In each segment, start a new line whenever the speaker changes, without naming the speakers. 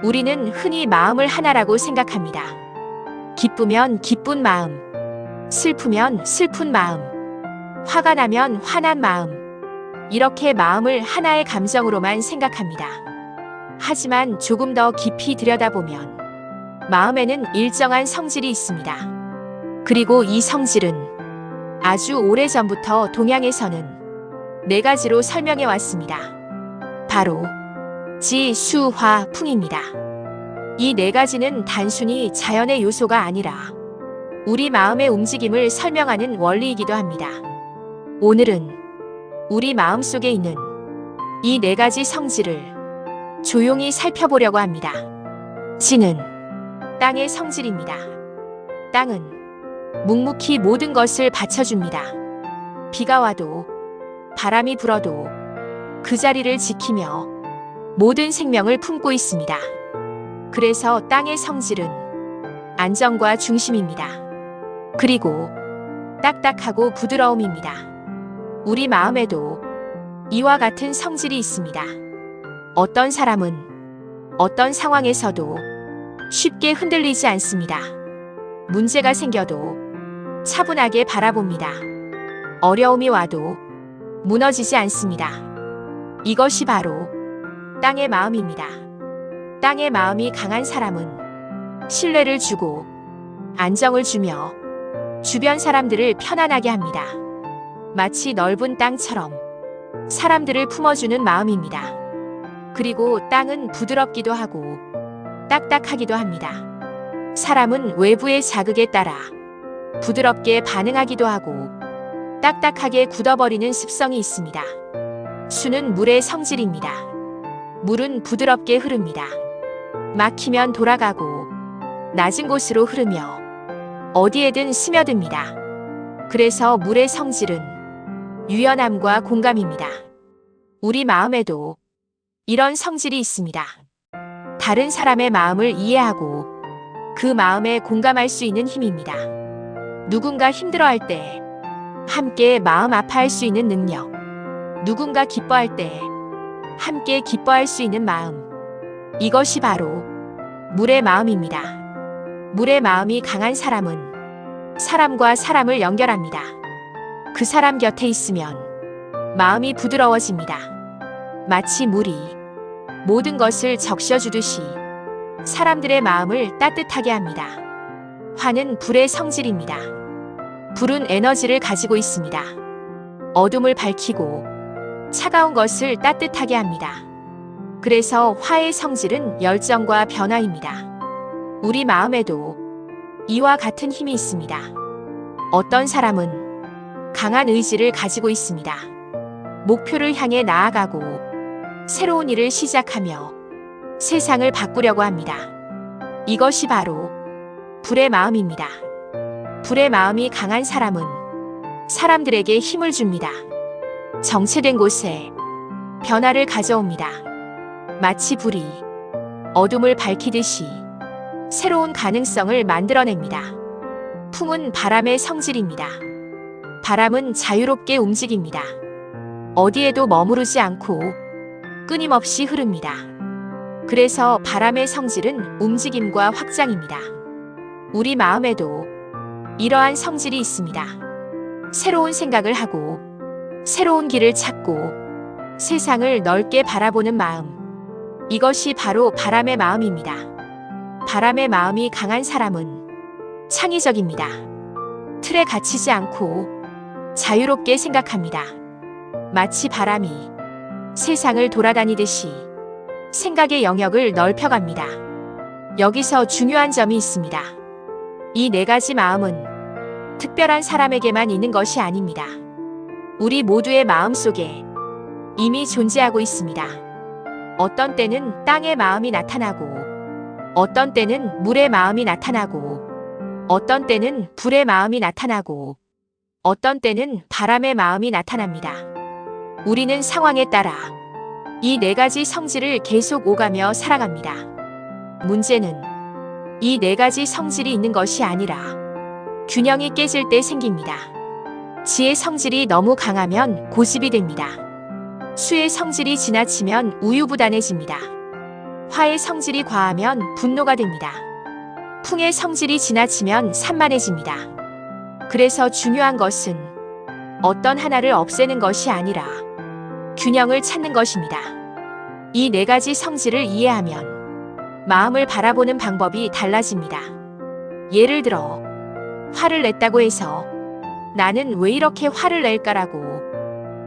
우리는 흔히 마음을 하나라고 생각합니다. 기쁘면 기쁜 마음, 슬프면 슬픈 마음, 화가 나면 화난 마음, 이렇게 마음을 하나의 감정으로만 생각합니다. 하지만 조금 더 깊이 들여다보면 마음에는 일정한 성질이 있습니다. 그리고 이 성질은 아주 오래전부터 동양에서는 4가지로 설명해 왔습니다. 바로 지, 수, 화, 풍입니다. 이 4가지는 단순히 자연의 요소가 아니라 우리 마음의 움직임을 설명하는 원리이기도 합니다. 오늘은 우리 마음 속에 있는 이 4가지 성질을 조용히 살펴보려고 합니다. 지는 땅의 성질입니다. 땅은 묵묵히 모든 것을 받쳐줍니다. 비가 와도 바람이 불어도 그 자리를 지키며 모든 생명을 품고 있습니다. 그래서 땅의 성질은 안정과 중심입니다. 그리고 딱딱하고 부드러움입니다. 우리 마음에도 이와 같은 성질이 있습니다. 어떤 사람은 어떤 상황에서도 쉽게 흔들리지 않습니다. 문제가 생겨도 차분하게 바라봅니다. 어려움이 와도 무너지지 않습니다. 이것이 바로 땅의 마음입니다. 땅의 마음이 강한 사람은 신뢰를 주고 안정을 주며 주변 사람들을 편안하게 합니다. 마치 넓은 땅처럼 사람들을 품어주는 마음입니다. 그리고 땅은 부드럽기도 하고 딱딱하기도 합니다. 사람은 외부의 자극에 따라 부드럽게 반응하기도 하고 딱딱하게 굳어버리는 습성이 있습니다. 수는 물의 성질입니다. 물은 부드럽게 흐릅니다. 막히면 돌아가고 낮은 곳으로 흐르며 어디에든 스며듭니다. 그래서 물의 성질은 유연함과 공감입니다. 우리 마음에도 이런 성질이 있습니다. 다른 사람의 마음을 이해하고 그 마음에 공감할 수 있는 힘입니다. 누군가 힘들어할 때 함께 마음 아파할 수 있는 능력, 누군가 기뻐할 때 함께 기뻐할 수 있는 마음, 이것이 바로 물의 마음입니다. 물의 마음이 강한 사람은 사람과 사람을 연결합니다. 그 사람 곁에 있으면 마음이 부드러워집니다. 마치 물이 모든 것을 적셔주듯이 사람들의 마음을 따뜻하게 합니다. 화는 불의 성질입니다. 불은 에너지를 가지고 있습니다. 어둠을 밝히고 차가운 것을 따뜻하게 합니다. 그래서 화의 성질은 열정과 변화입니다. 우리 마음에도 이와 같은 힘이 있습니다. 어떤 사람은 강한 의지를 가지고 있습니다. 목표를 향해 나아가고 새로운 일을 시작하며 세상을 바꾸려고 합니다. 이것이 바로 불의 마음입니다. 불의 마음이 강한 사람은 사람들에게 힘을 줍니다. 정체된 곳에 변화를 가져옵니다. 마치 불이 어둠을 밝히듯이 새로운 가능성을 만들어냅니다. 풍은 바람의 성질입니다. 바람은 자유롭게 움직입니다. 어디에도 머무르지 않고 끊임없이 흐릅니다. 그래서 바람의 성질은 움직임과 확장입니다. 우리 마음에도 이러한 성질이 있습니다. 새로운 생각을 하고 새로운 길을 찾고 세상을 넓게 바라보는 마음, 이것이 바로 바람의 마음입니다. 바람의 마음이 강한 사람은 창의적입니다. 틀에 갇히지 않고 자유롭게 생각합니다. 마치 바람이 세상을 돌아다니듯이 생각의 영역을 넓혀갑니다. 여기서 중요한 점이 있습니다. 이 4가지 마음은 특별한 사람에게만 있는 것이 아닙니다. 우리 모두의 마음 속에 이미 존재하고 있습니다. 어떤 때는 땅의 마음이 나타나고, 어떤 때는 물의 마음이 나타나고, 어떤 때는 불의 마음이 나타나고, 어떤 때는 바람의 마음이 나타납니다. 우리는 상황에 따라 이 4가지 성질을 계속 오가며 살아갑니다. 문제는 이 4가지 성질이 있는 것이 아니라 균형이 깨질 때 생깁니다. 지의 성질이 너무 강하면 고집이 됩니다. 수의 성질이 지나치면 우유부단해집니다. 화의 성질이 과하면 분노가 됩니다. 풍의 성질이 지나치면 산만해집니다. 그래서 중요한 것은 어떤 하나를 없애는 것이 아니라 균형을 찾는 것입니다. 이 네 가지 성질을 이해하면 마음을 바라보는 방법이 달라집니다. 예를 들어 화를 냈다고 해서 나는 왜 이렇게 화를 낼까라고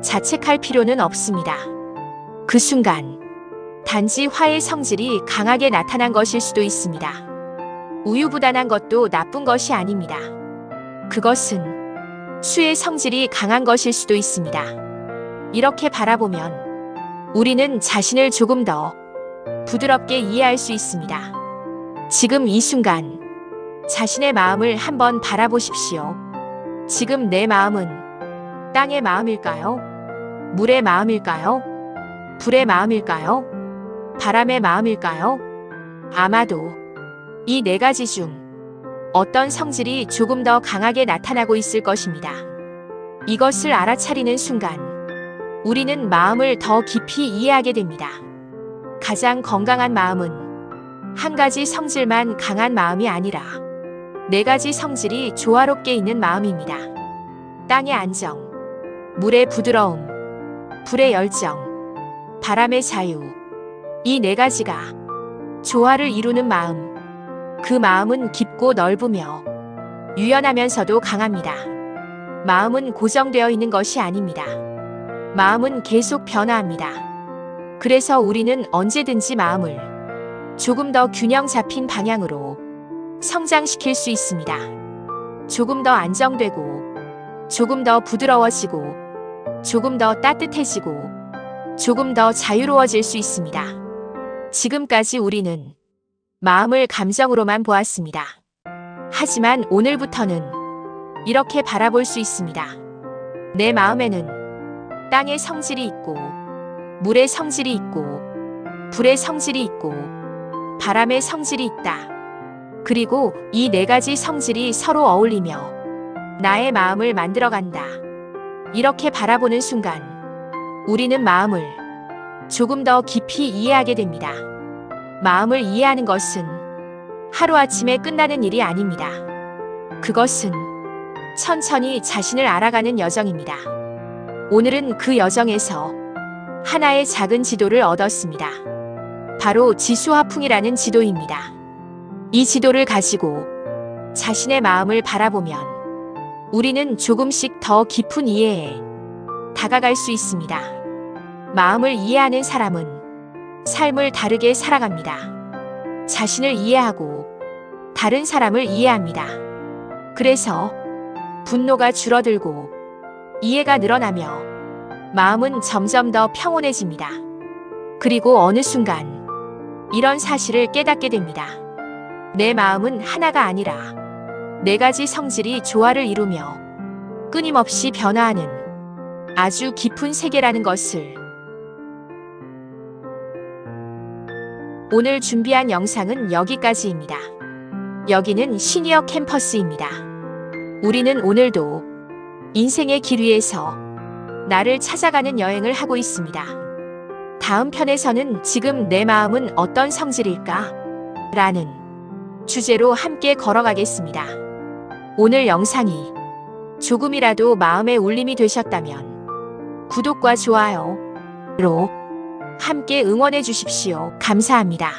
자책할 필요는 없습니다. 그 순간 단지 화의 성질이 강하게 나타난 것일 수도 있습니다. 우유부단한 것도 나쁜 것이 아닙니다. 그것은 수의 성질이 강한 것일 수도 있습니다. 이렇게 바라보면 우리는 자신을 조금 더 부드럽게 이해할 수 있습니다. 지금 이 순간 자신의 마음을 한번 바라보십시오. 지금 내 마음은 땅의 마음일까요? 물의 마음일까요? 불의 마음일까요? 바람의 마음일까요? 아마도 이 네 가지 중 어떤 성질이 조금 더 강하게 나타나고 있을 것입니다. 이것을 알아차리는 순간 우리는 마음을 더 깊이 이해하게 됩니다. 가장 건강한 마음은 한 가지 성질만 강한 마음이 아니라 네 가지 성질이 조화롭게 있는 마음입니다. 땅의 안정, 물의 부드러움, 불의 열정, 바람의 자유. 이 네 가지가 조화를 이루는 마음. 그 마음은 깊고 넓으며 유연하면서도 강합니다. 마음은 고정되어 있는 것이 아닙니다. 마음은 계속 변화합니다. 그래서 우리는 언제든지 마음을 조금 더 균형 잡힌 방향으로 성장시킬 수 있습니다. 조금 더 안정되고, 조금 더 부드러워지고, 조금 더 따뜻해지고, 조금 더 자유로워질 수 있습니다. 지금까지 우리는 마음을 감정으로만 보았습니다. 하지만 오늘부터는 이렇게 바라볼 수 있습니다. 내 마음에는 땅의 성질이 있고, 물의 성질이 있고, 불의 성질이 있고, 바람의 성질이 있다. 그리고 이 네 가지 성질이 서로 어울리며 나의 마음을 만들어간다. 이렇게 바라보는 순간 우리는 마음을 조금 더 깊이 이해하게 됩니다. 마음을 이해하는 것은 하루아침에 끝나는 일이 아닙니다. 그것은 천천히 자신을 알아가는 여정입니다. 오늘은 그 여정에서 하나의 작은 지도를 얻었습니다. 바로 지수화풍이라는 지도입니다. 이 지도를 가지고 자신의 마음을 바라보면 우리는 조금씩 더 깊은 이해에 다가갈 수 있습니다. 마음을 이해하는 사람은 삶을 다르게 살아갑니다. 자신을 이해하고 다른 사람을 이해합니다. 그래서 분노가 줄어들고 이해가 늘어나며 마음은 점점 더 평온해집니다. 그리고 어느 순간 이런 사실을 깨닫게 됩니다. 내 마음은 하나가 아니라 네 가지 성질이 조화를 이루며 끊임없이 변화하는 아주 깊은 세계라는 것을. 오늘 준비한 영상은 여기까지입니다. 여기는 시니어 캠퍼스입니다. 우리는 오늘도 인생의 길 위에서 나를 찾아가는 여행을 하고 있습니다. 다음 편에서는 지금 내 마음은 어떤 성질일까? 라는 주제로 함께 걸어가겠습니다. 오늘 영상이 조금이라도 마음의 울림이 되셨다면 구독과 좋아요로 함께 응원해 주십시오. 감사합니다.